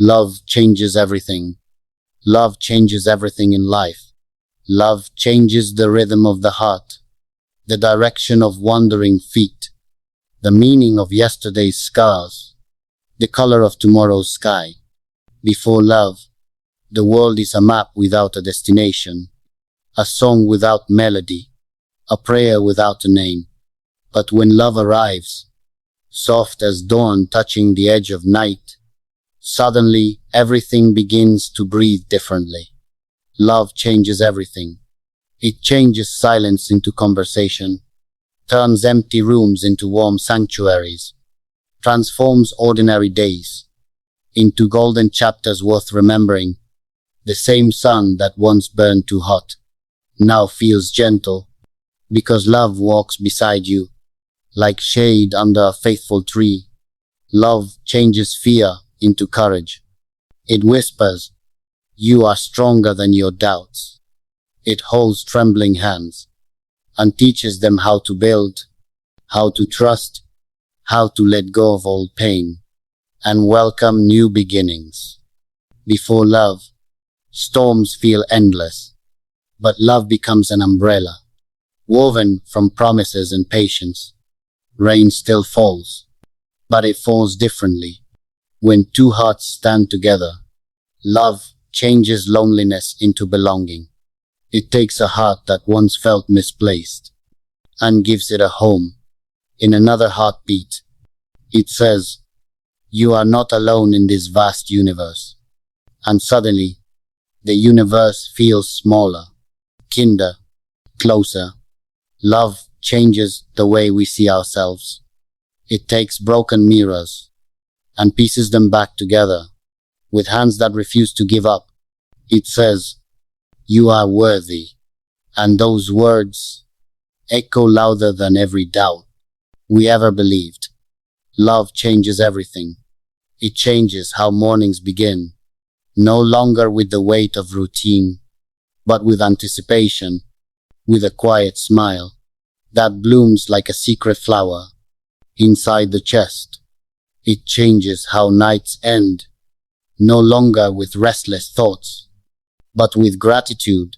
Love changes everything. Love changes everything in life. Love changes the rhythm of the heart, the direction of wandering feet, the meaning of yesterday's scars, the color of tomorrow's sky. Before love, the world is a map without a destination, a song without melody, a prayer without a name. But when love arrives, soft as dawn touching the edge of night, suddenly everything begins to breathe differently. Love changes everything. It changes silence into conversation, turns empty rooms into warm sanctuaries, transforms ordinary days into golden chapters worth remembering. The same sun that once burned too hot now feels gentle, because love walks beside you, like shade under a faithful tree. Love changes fear into courage. It whispers, "You are stronger than your doubts." It holds trembling hands and teaches them how to build, how to trust, how to let go of old pain and welcome new beginnings. Before love, storms feel endless, but love becomes an umbrella, woven from promises and patience. Rain still falls, but it falls differently. When two hearts stand together, love changes loneliness into belonging. It takes a heart that once felt misplaced and gives it a home in another heartbeat. It says, "You are not alone in this vast universe." And suddenly, the universe feels smaller, kinder, closer. Love changes the way we see ourselves. It takes broken mirrors and pieces them back together with hands that refuse to give up. It says, "You are worthy." And those words echo louder than every doubt we ever believed. Love changes everything. It changes how mornings begin, no longer with the weight of routine, but with anticipation, with a quiet smile that blooms like a secret flower inside the chest. It changes how nights end, no longer with restless thoughts, but with gratitude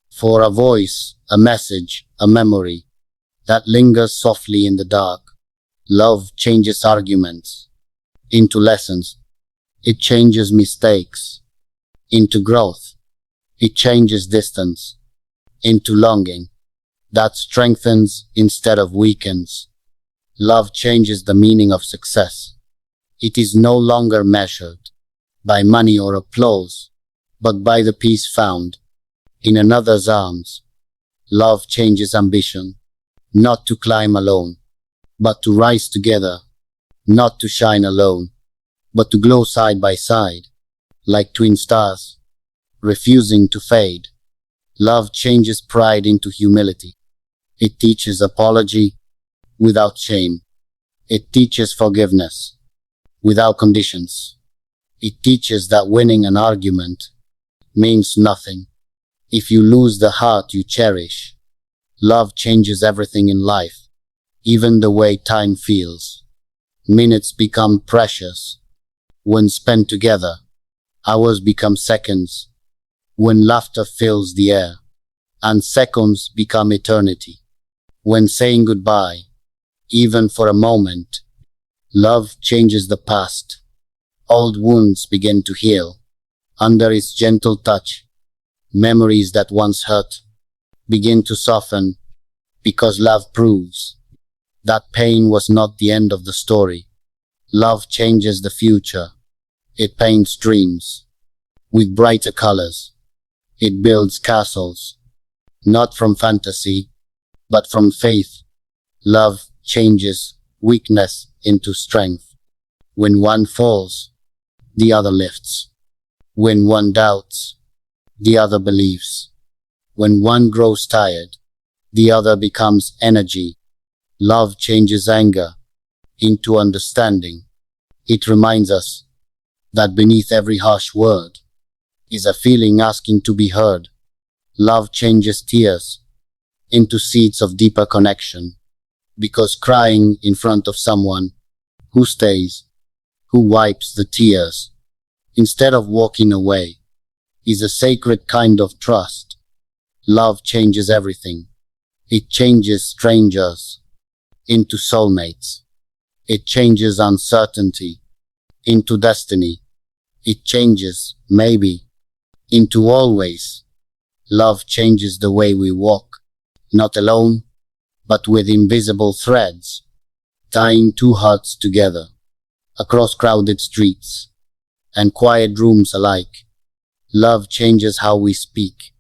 for a voice, a message, a memory that lingers softly in the dark. Love changes arguments into lessons. It changes mistakes into growth. It changes distance into longing that strengthens instead of weakens. Love changes the meaning of success. It is no longer measured by money or applause, but by the peace found in another's arms. Love changes ambition, not to climb alone, but to rise together, not to shine alone, but to glow side by side, like twin stars, refusing to fade. Love changes pride into humility. It teaches apology without shame. It teaches forgiveness without conditions. It teaches that winning an argument means nothing if you lose the heart you cherish. Love changes everything in life, even the way time feels. Minutes become precious when spent together. Hours become seconds when laughter fills the air, and seconds become eternity when saying goodbye, even for a moment. Love changes the past. Old wounds begin to heal under its gentle touch. Memories that once hurt begin to soften, because love proves that pain was not the end of the story. Love changes the future. It paints dreams with brighter colors. It builds castles, not from fantasy, but from faith. Love changes weakness into strength. When one falls, the other lifts. When one doubts, the other believes. When one grows tired, the other becomes energy. Love changes anger into understanding. It reminds us that beneath every harsh word is a feeling asking to be heard. Love changes tears into seeds of deeper connection, because crying in front of someone who stays, who wipes the tears, instead of walking away, is a sacred kind of trust. Love changes everything. It changes strangers into soulmates. It changes uncertainty into destiny. It changes, maybe, into always. Love changes the way we walk, not alone, but with invisible threads, tying two hearts together, across crowded streets and quiet rooms alike. Love changes how we speak.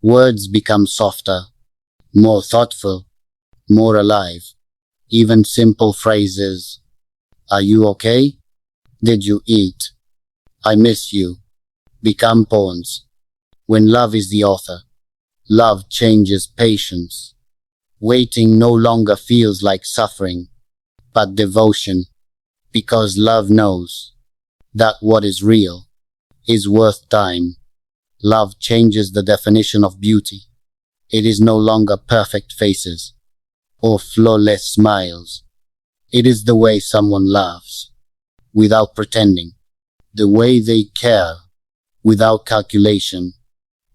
Words become softer, more thoughtful, more alive. Even simple phrases, "Are you okay? Did you eat? I miss you," become poems. When love is the author, love changes patience. Waiting no longer feels like suffering, but devotion, because love knows that what is real is worth time. Love changes the definition of beauty. It is no longer perfect faces or flawless smiles. It is the way someone laughs without pretending, the way they care without calculation,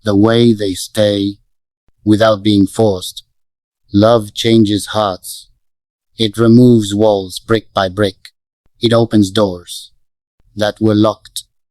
the way they stay without being forced. Love changes hearts. It removes walls brick by brick. It opens doors that were locked